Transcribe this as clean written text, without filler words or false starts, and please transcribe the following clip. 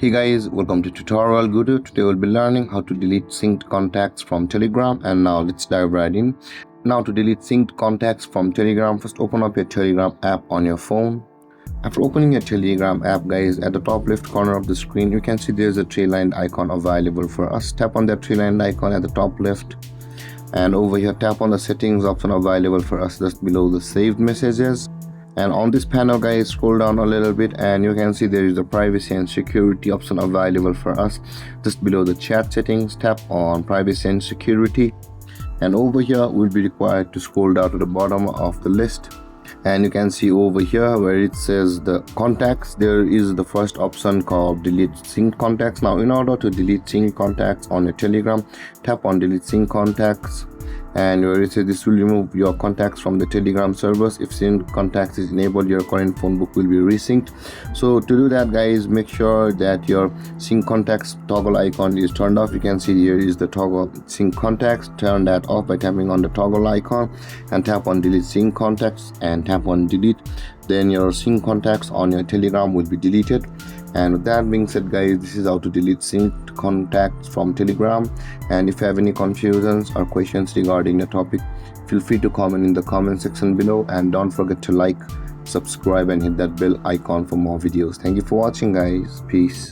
Hey guys, welcome to Tutorial Guru. Today we'll be learning how to delete synced contacts from Telegram, and now let's dive right in. Now to delete synced contacts from Telegram, first open up your Telegram app on your phone. After opening your Telegram app, guys, at the top left corner of the screen you can see there's a three-lined icon available for us. Tap on that three-lined icon at the top left, and over here tap on the settings option available for us just below the saved messages. And on this panel, guys, scroll down a little bit and you can see there is a privacy and security option available for us just below the chat settings. Tap on privacy and security, and over here we'll be required to scroll down to the bottom of the list, and you can see over here where it says the contacts, there is the first option called delete synced contacts. Now in order to delete synced contacts on your Telegram, tap on delete synced contacts, and where it says this will remove your contacts from the Telegram servers. If synced contacts is enabled, your current phone book will be resynced. So to do that, guys, make sure that your sync contacts toggle icon is turned off. You can see here is the toggle sync contacts. Turn that off by tapping on the toggle icon and tap on delete sync contacts and tap on delete. Then your sync contacts on your Telegram will be deleted. And with that being said, guys, this is how to delete synced contacts from Telegram. And if you have any confusions or questions regarding the topic, feel free to comment in the comment section below, and don't forget to like, subscribe and hit that bell icon for more videos. Thank you for watching, guys. Peace.